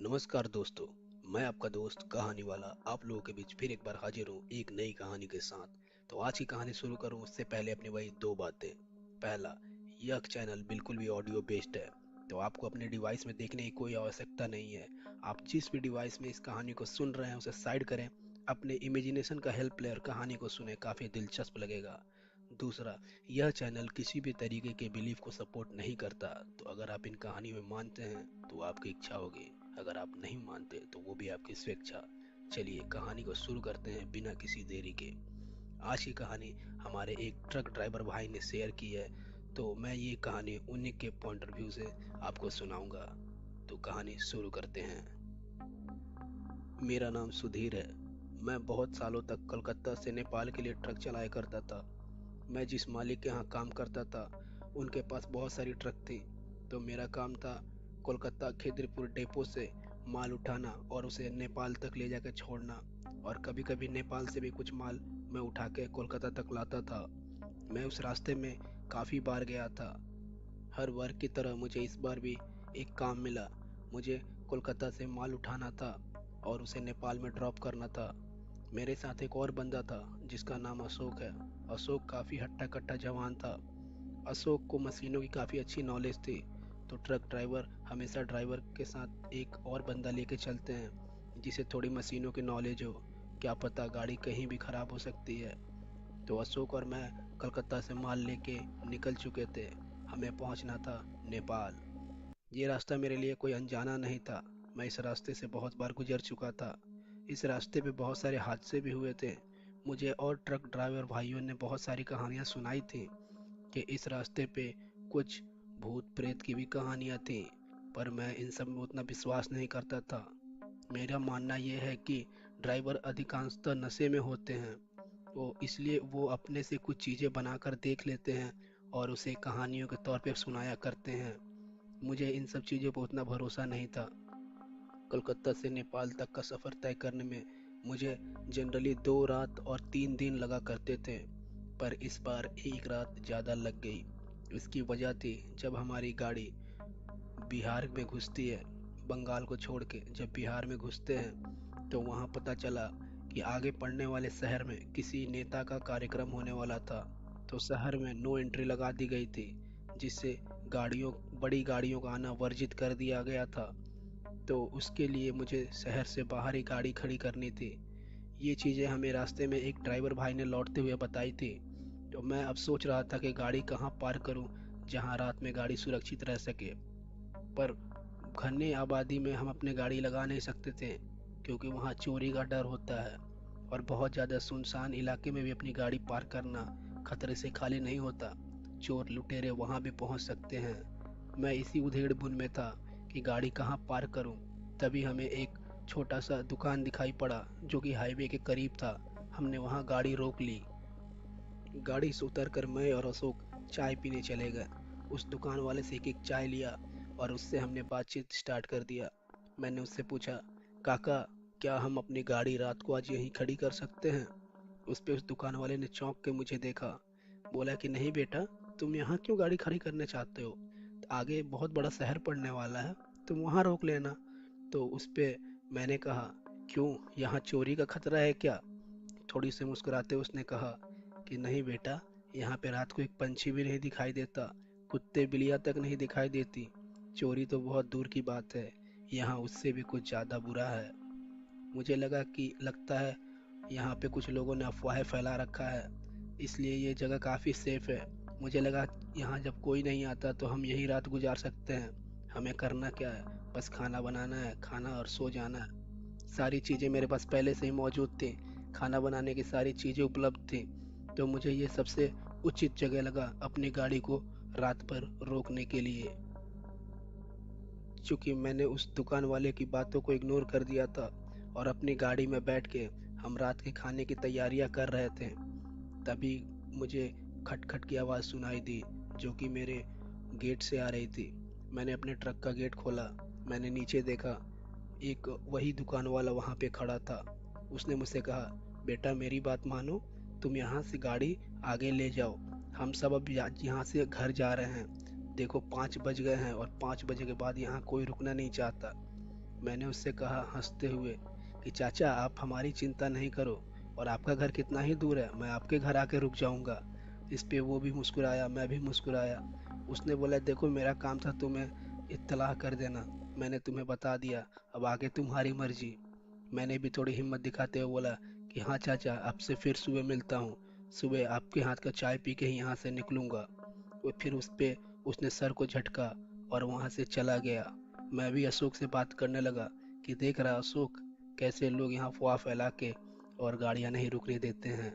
नमस्कार दोस्तों। मैं आपका दोस्त कहानी वाला आप लोगों के बीच फिर एक बार हाजिर हूँ एक नई कहानी के साथ। तो आज की कहानी शुरू करूँ उससे पहले अपनी वही दो बातें। पहला, यह चैनल बिल्कुल भी ऑडियो बेस्ड है, तो आपको अपने डिवाइस में देखने की कोई आवश्यकता नहीं है। आप जिस भी डिवाइस में इस कहानी को सुन रहे हैं उसे साइड करें, अपने इमेजिनेशन का हेल्प लेकर कहानी को सुने, काफ़ी दिलचस्प लगेगा। दूसरा, यह चैनल किसी भी तरीके के बिलीफ को सपोर्ट नहीं करता, तो अगर आप इन कहानी में मानते हैं तो आपकी इच्छा होगी, अगर आप नहीं मानते तो वो भी आपकी स्वेच्छा। चलिए कहानी को शुरू करते हैं बिना किसी देरी के। आज की कहानी हमारे एक ट्रक ड्राइवर भाई ने शेयर की है, तो मैं ये कहानी उन्हीं के पॉइंट ऑफ व्यू से आपको सुनाऊंगा। तो कहानी शुरू करते हैं। मेरा नाम सुधीर है। मैं बहुत सालों तक कोलकाता से नेपाल के लिए ट्रक चलाया करता था। मैं जिस मालिक के यहाँ काम करता था उनके पास बहुत सारी ट्रक थी, तो मेरा काम था कोलकाता खिद्रपुर डिपो से माल उठाना और उसे नेपाल तक ले जाकर छोड़ना। और कभी कभी नेपाल से भी कुछ माल मैं उठा के कोलकाता तक लाता था। मैं उस रास्ते में काफ़ी बार गया था। हर बार की तरह मुझे इस बार भी एक काम मिला। मुझे कोलकाता से माल उठाना था और उसे नेपाल में ड्रॉप करना था। मेरे साथ एक और बंदा था जिसका नाम अशोक है। अशोक काफ़ी हट्टा कट्टा जवान था। अशोक को मशीनों की काफ़ी अच्छी नॉलेज थी, तो ट्रक ड्राइवर हमेशा ड्राइवर के साथ एक और बंदा लेके चलते हैं जिसे थोड़ी मशीनों की नॉलेज हो। क्या पता गाड़ी कहीं भी ख़राब हो सकती है। तो अशोक और मैं कलकत्ता से माल लेके निकल चुके थे। हमें पहुंचना था नेपाल। ये रास्ता मेरे लिए कोई अनजाना नहीं था। मैं इस रास्ते से बहुत बार गुजर चुका था। इस रास्ते पे बहुत सारे हादसे भी हुए थे। मुझे और ट्रक ड्राइवर भाइयों ने बहुत सारी कहानियाँ सुनाई थी कि इस रास्ते पे कुछ भूत प्रेत की भी कहानियाँ थी, पर मैं इन सब में उतना विश्वास नहीं करता था। मेरा मानना यह है कि ड्राइवर अधिकांशतः नशे में होते हैं, तो इसलिए वो अपने से कुछ चीज़ें बनाकर देख लेते हैं और उसे कहानियों के तौर पे सुनाया करते हैं। मुझे इन सब चीज़ों पर उतना भरोसा नहीं था। कलकत्ता से नेपाल तक का सफ़र तय करने में मुझे जनरली 2 रात और 3 दिन लगा करते थे, पर इस बार एक रात ज़्यादा लग गई। इसकी वजह थी, जब हमारी गाड़ी बिहार में घुसती है, बंगाल को छोड़ के जब बिहार में घुसते हैं तो वहाँ पता चला कि आगे पड़ने वाले शहर में किसी नेता का कार्यक्रम होने वाला था। तो शहर में नो एंट्री लगा दी गई थी, जिससे गाड़ियों बड़ी गाड़ियों का आना वर्जित कर दिया गया था। तो उसके लिए मुझे शहर से बाहर ही गाड़ी खड़ी करनी थी। ये चीज़ें हमें रास्ते में एक ड्राइवर भाई ने लौटते हुए बताई थी। तो मैं अब सोच रहा था कि गाड़ी कहाँ पार्क करूँ जहाँ रात में गाड़ी सुरक्षित रह सके। पर घने आबादी में हम अपने गाड़ी लगा नहीं सकते थे, क्योंकि वहाँ चोरी का डर होता है। और बहुत ज़्यादा सुनसान इलाके में भी अपनी गाड़ी पार्क करना खतरे से खाली नहीं होता। चोर लुटेरे वहाँ भी पहुँच सकते हैं। मैं इसी उधेड़ बुन में था कि गाड़ी कहाँ पार्क करूँ। तभी हमें एक छोटा सा दुकान दिखाई पड़ा जो कि हाईवे के करीब था। हमने वहाँ गाड़ी रोक ली। गाड़ी से उतरकर मैं और अशोक चाय पीने चले गए। उस दुकान वाले से एक एक चाय लिया और उससे हमने बातचीत स्टार्ट कर दिया। मैंने उससे पूछा, काका, क्या हम अपनी गाड़ी रात को आज यहीं खड़ी कर सकते हैं? उस पे उस दुकान वाले ने चौंक के मुझे देखा। बोला कि नहीं बेटा, तुम यहाँ क्यों गाड़ी खड़ी करना चाहते हो? आगे बहुत बड़ा शहर पड़ने वाला है, तुम वहाँ रोक लेना। तो उस पे मैंने कहा, क्यों, यहाँ चोरी का खतरा है क्या? थोड़ी सी मुस्कुराते उसने कहा कि नहीं बेटा, यहाँ पे रात को एक पंछी भी नहीं दिखाई देता, कुत्ते बिल्लियाँ तक नहीं दिखाई देती। चोरी तो बहुत दूर की बात है, यहाँ उससे भी कुछ ज़्यादा बुरा है। मुझे लगता है यहाँ पे कुछ लोगों ने अफवाहें फैला रखा है, इसलिए ये जगह काफ़ी सेफ है। मुझे लगा यहाँ जब कोई नहीं आता तो हम यही रात गुजार सकते हैं। हमें करना क्या है, बस खाना बनाना है, खाना और सो जाना है। सारी चीज़ें मेरे पास पहले से ही मौजूद थी। खाना बनाने की सारी चीज़ें उपलब्ध थी। तो मुझे ये सबसे उचित जगह लगा अपनी गाड़ी को रात पर रोकने के लिए। चूँकि मैंने उस दुकान वाले की बातों को इग्नोर कर दिया था और अपनी गाड़ी में बैठ के हम रात के खाने की तैयारियां कर रहे थे, तभी मुझे खटखट की आवाज़ सुनाई दी, जो कि मेरे गेट से आ रही थी। मैंने अपने ट्रक का गेट खोला। मैंने नीचे देखा, एक वही दुकान वाला वहाँ पे खड़ा था। उसने मुझसे कहा, बेटा मेरी बात मानो, तुम यहाँ से गाड़ी आगे ले जाओ। हम सब अब यहाँ से घर जा रहे हैं। देखो 5 बज गए हैं और 5 बजे के बाद यहाँ कोई रुकना नहीं चाहता। मैंने उससे कहा हंसते हुए कि चाचा आप हमारी चिंता नहीं करो, और आपका घर कितना ही दूर है, मैं आपके घर आके रुक जाऊंगा। इस पे वो भी मुस्कुराया, मैं भी मुस्कुराया। उसने बोला देखो मेरा काम था तुम्हें इत्तला कर देना, मैंने तुम्हें बता दिया, अब आगे तुम्हारी मर्जी। मैंने भी थोड़ी हिम्मत दिखाते हुए बोला कि हाँ चाचा, आपसे फिर सुबह मिलता हूँ, सुबह आपके हाथ का चाय पी के ही यहाँ से निकलूंगा। वो फिर उस पे उसने सर को झटका और वहाँ से चला गया। मैं भी अशोक से बात करने लगा कि देख रहा अशोक, कैसे लोग यहाँ अफवाह फैला के और गाड़ियाँ नहीं रुकने देते हैं।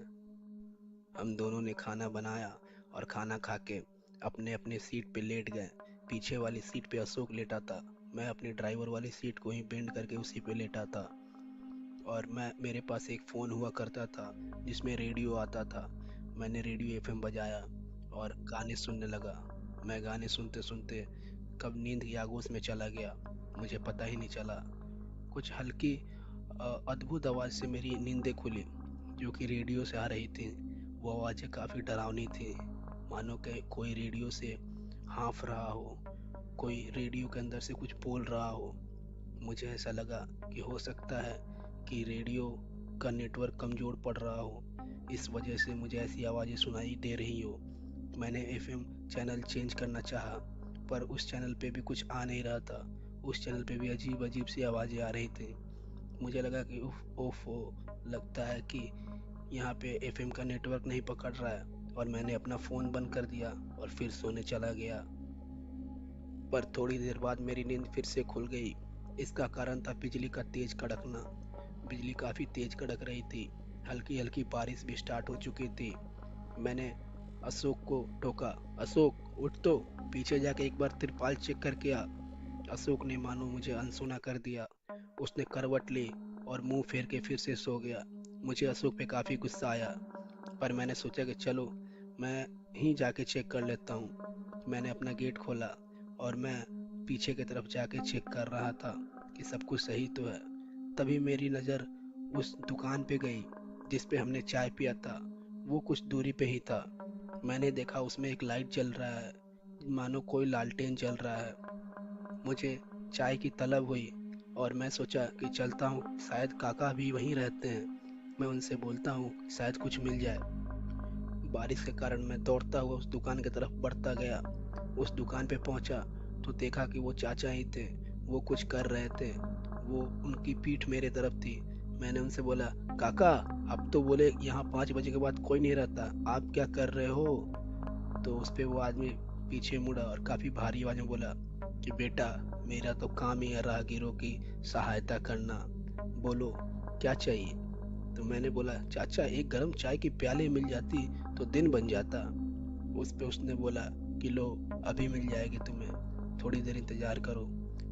हम दोनों ने खाना बनाया और खाना खा के अपने अपने सीट पे लेट गए। पीछे वाली सीट पे अशोक लेटा था, मैं अपनी ड्राइवर वाली सीट को ही बेंड करके उसी पे लेटा था। और मेरे पास एक फ़ोन हुआ करता था जिसमें रेडियो आता था। मैंने रेडियो एफएम बजाया और गाने सुनने लगा। मैं गाने सुनते सुनते कब नींद की आगोश में चला गया, मुझे पता ही नहीं चला। कुछ हल्की अद्भुत आवाज़ से मेरी नींदें खुली, जो कि रेडियो से आ रही थी। वो आवाज़ें काफ़ी डरावनी थी, मानो कि कोई रेडियो से हाँफ रहा हो, कोई रेडियो के अंदर से कुछ बोल रहा हो। मुझे ऐसा लगा कि हो सकता है कि रेडियो का नेटवर्क कमज़ोर पड़ रहा हो, इस वजह से मुझे ऐसी आवाज़ें सुनाई दे रही हो। मैंने एफएम चैनल चेंज करना चाहा, पर उस चैनल पे भी कुछ आ नहीं रहा था। उस चैनल पे भी अजीब अजीब सी आवाज़ें आ रही थी। मुझे लगा कि उफ ओफो, लगता है कि यहाँ पे एफएम का नेटवर्क नहीं पकड़ रहा है, और मैंने अपना फ़ोन बंद कर दिया और फिर सोने चला गया। पर थोड़ी देर बाद मेरी नींद फिर से खुल गई। इसका कारण था बिजली का तेज कड़कना। बिजली काफ़ी तेज कड़क रही थी, हल्की हल्की बारिश भी स्टार्ट हो चुकी थी। मैंने अशोक को टोका, अशोक उठ तो, पीछे जाके एक बार तिरपाल चेक करके आ। अशोक ने मानो मुझे अनसुना कर दिया। उसने करवट ली और मुंह फेर के फिर से सो गया। मुझे अशोक पे काफ़ी गुस्सा आया, पर मैंने सोचा कि चलो मैं ही जाके चेक कर लेता हूँ। मैंने अपना गेट खोला और मैं पीछे की तरफ जाके चेक कर रहा था कि सब कुछ सही तो है। तभी मेरी नज़र उस दुकान पे गई जिस पे हमने चाय पिया था। वो कुछ दूरी पे ही था। मैंने देखा उसमें एक लाइट जल रहा है, मानो कोई लालटेन जल रहा है। मुझे चाय की तलब हुई और मैं सोचा कि चलता हूँ, शायद काका भी वहीं रहते हैं, मैं उनसे बोलता हूँ शायद कुछ मिल जाए। बारिश के कारण मैं दौड़ता हुआ उस दुकान की तरफ बढ़ता गया। उस दुकान पे पहुंचा तो देखा कि वो चाचा ही थे। वो कुछ कर रहे थे, वो उनकी पीठ मेरे तरफ थी। मैंने उनसे बोला काका, अब तो बोले यहाँ 5 बजे के बाद कोई नहीं रहता, आप क्या कर रहे हो? तो उस पे वो आदमी पीछे मुड़ा और काफी भारी आवाज में बोला कि बेटा, मेरा तो काम ही है राहगीरों की सहायता करना, बोलो क्या चाहिए? तो मैंने बोला चाचा, एक गर्म चाय की प्याली मिल जाती तो दिन बन जाता। उस पे उसने बोला कि लो, अभी मिल जाएगी तुम्हें, थोड़ी देर इंतजार करो।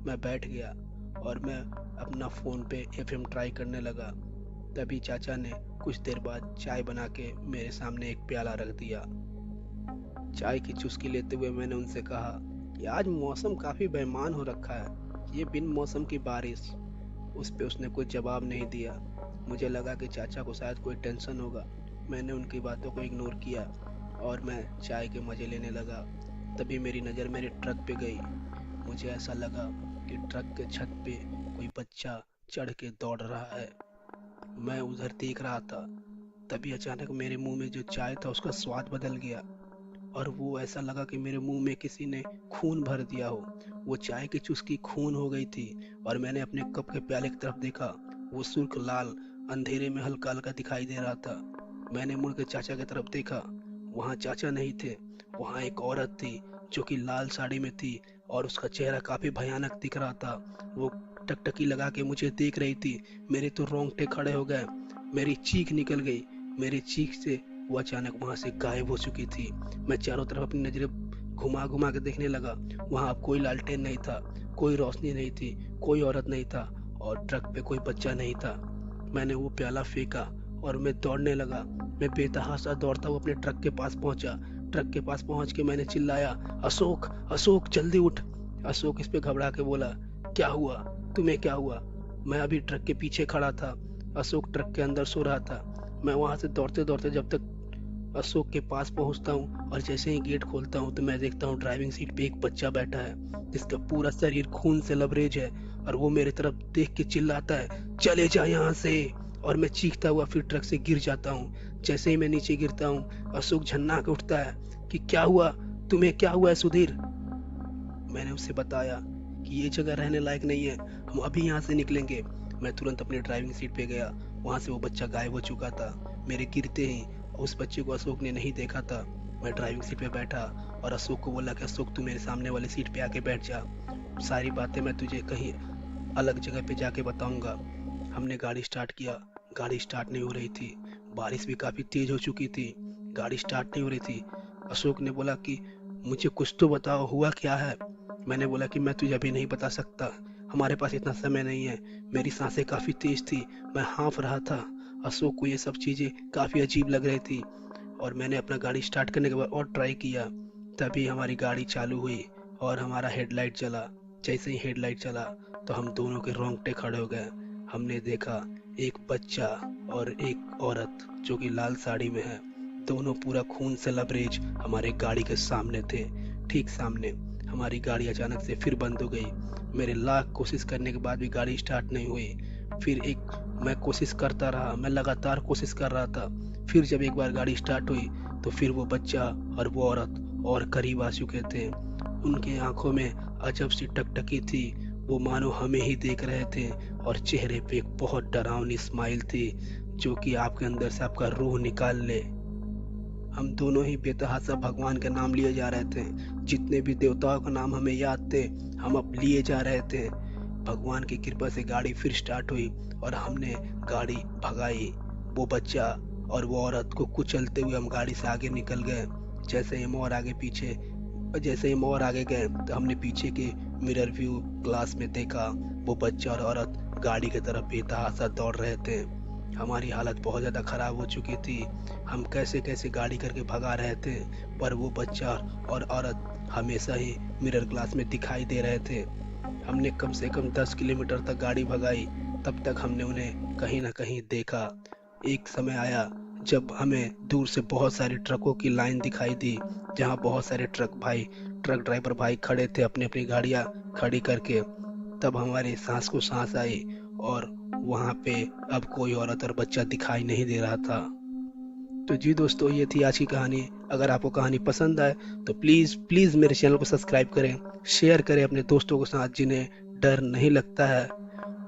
मैं बैठ गया और मैं अपना फ़ोन पे एफएम ट्राई करने लगा। तभी चाचा ने कुछ देर बाद चाय बना के मेरे सामने एक प्याला रख दिया। चाय की चुस्की लेते हुए मैंने उनसे कहा कि आज मौसम काफ़ी बेईमान हो रखा है, ये बिन मौसम की बारिश। उस पे उसने कोई जवाब नहीं दिया। मुझे लगा कि चाचा को शायद कोई टेंशन होगा। मैंने उनकी बातों को इग्नोर किया और मैं चाय के मज़े लेने लगा। तभी मेरी नज़र मेरे ट्रक पे गई। मुझे ऐसा लगा कि ट्रक के छत पे कोई बच्चा चढ़ के दौड़ रहा है। मैं उधर देख रहा था। तभी अचानक मेरे मुंह में जो चाय था उसका स्वाद बदल गया, और वो ऐसा लगा कि मेरे मुंह में किसी ने खून भर दिया हो। वो चाय की चुस्की खून हो गई थी। और मैंने अपने कप के प्याले की तरफ देखा, वो सुर्ख लाल अंधेरे में हल्का हल्का दिखाई दे रहा था। मैंने मुड़ के चाचा की तरफ देखा, वहाँ चाचा नहीं थे, वहाँ एक औरत थी जो कि लाल साड़ी में थी और उसका चेहरा काफी भयानक दिख रहा था। वो टकटकी लगा के मुझे देख रही थी। मेरे तो रोंगटे खड़े हो गए, मेरी चीख निकल गई। मेरी चीख से वो अचानक वहां से गायब हो चुकी थी। मैं चारों तरफ अपनी नजरें घुमा घुमा के देखने लगा। वहां अब कोई लालटेन नहीं था, कोई रोशनी नहीं थी, कोई औरत नहीं था, और ट्रक पे कोई बच्चा नहीं था। मैंने वो प्याला फेंका और मैं दौड़ने लगा। मैं बेतहाशा दौड़ता हुआ अपने ट्रक के पास पहुंचा। ट्रक के पास पहुंच के मैंने चिल्लाया, अशोक, अशोक जल्दी उठ। अशोक इस पे घबरा के बोला, क्या हुआ? तुम्हें क्या हुआ? मैं अभी ट्रक के पीछे खड़ा था। अशोक ट्रक के अंदर सो रहा था। मैं वहां से दौड़ते दौड़ते जब तक अशोक के पास पहुंचता हूँ, और जैसे ही गेट खोलता हूँ तो मैं देखता हूँ ड्राइविंग सीट पे एक बच्चा बैठा है जिसका पूरा शरीर खून से लबरेज है। और वो मेरे तरफ देख के चिल्लाता है, चले जा यहाँ से। और मैं चीखता हुआ फिर ट्रक से गिर जाता हूँ। जैसे ही मैं नीचे गिरता हूँ, अशोक झन्ना के उठता है कि क्या हुआ, तुम्हें क्या हुआ है सुधीर। मैंने उससे बताया कि ये जगह रहने लायक नहीं है, हम अभी यहाँ से निकलेंगे। मैं तुरंत अपनी ड्राइविंग सीट पे गया। वहां से वो बच्चा गायब हो चुका था। मेरे गिरते ही उस बच्चे को अशोक ने नहीं देखा था। मैं ड्राइविंग सीट पे बैठा और अशोक को बोला कि अशोक तू मेरे सामने वाली सीट पे आके बैठ जा, सारी बातें मैं तुझे कहीं अलग जगह पे जाके बताऊंगा। हमने गाड़ी स्टार्ट किया। गाड़ी स्टार्ट नहीं हो रही थी। बारिश भी काफी तेज हो चुकी थी। गाड़ी स्टार्ट नहीं हो रही थी। अशोक ने बोला कि मुझे कुछ तो बताओ, हुआ क्या है। मैंने बोला कि मैं तुझे अभी नहीं बता सकता, हमारे पास इतना समय नहीं है। मेरी सांसें काफी तेज थी, मैं हाँफ रहा था। अशोक को ये सब चीजें काफी अजीब लग रही थी और मैंने अपना गाड़ी स्टार्ट करने के बाद और ट्राई किया। तभी हमारी गाड़ी चालू हुई और हमारा हेडलाइट जला। जैसे ही हेडलाइट चला तो हम दोनों के रोंगटे खड़े हो गए। हमने देखा एक बच्चा और एक औरत जो कि लाल साड़ी में है, दोनों पूरा खून से लबरेज हमारे गाड़ी के सामने थे। ठीक सामने। हमारी गाड़ी अचानक से फिर बंद हो गई। मेरे लाख कोशिश करने के बाद भी गाड़ी स्टार्ट नहीं हुई। फिर मैं कोशिश करता रहा, मैं लगातार कोशिश कर रहा था। फिर जब एक बार गाड़ी स्टार्ट हुई तो फिर वो बच्चा और वो औरत और करीब आ चुके थे। उनके आंखों में अजब सी टकटकी थी, वो मानो हमें ही देख रहे थे और चेहरे पे एक बहुत डरावनी स्माइल थी जो कि आपके अंदर से आपका रूह निकाल ले। हम दोनों ही बेतहाशा भगवान का नाम लिए जा रहे थे। जितने भी देवताओं का नाम हमें याद थे, हम अब लिए जा रहे थे। भगवान की कृपा से गाड़ी फिर स्टार्ट हुई और हमने गाड़ी भगाई। वो बच्चा और वो औरत को कुचलते हुए हम गाड़ी से आगे निकल गए। जैसे ही हम और आगे गए तो हमने पीछे के मिरर व्यू ग्लास में देखा, वो बच्चा और औरत गाड़ी की तरफ बेतहाशा दौड़ रहे थे। हमारी हालत बहुत ज़्यादा ख़राब हो चुकी थी। हम कैसे कैसे गाड़ी करके भगा रहे थे, पर वो बच्चा और औरत हमेशा ही मिरर ग्लास में दिखाई दे रहे थे। हमने कम से कम 10 किलोमीटर तक गाड़ी भगाई, तब तक हमने उन्हें कहीं ना कहीं देखा। एक समय आया जब हमें दूर से बहुत सारी ट्रकों की लाइन दिखाई दी, जहां बहुत सारे ट्रक ड्राइवर भाई खड़े थे अपनी अपनी गाड़ियां खड़ी करके। तब हमारे सांस को सांस आई और वहां पे अब कोई औरत और बच्चा दिखाई नहीं दे रहा था। तो जी दोस्तों, ये थी आज की कहानी। अगर आपको कहानी पसंद आए तो प्लीज़ प्लीज़ मेरे चैनल को सब्सक्राइब करें, शेयर करें अपने दोस्तों के साथ जिन्हें डर नहीं लगता है,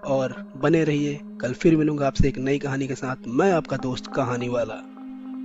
और बने रहिए। कल फिर मिलूंगा आपसे एक नई कहानी के साथ। मैं आपका दोस्त कहानी वाला।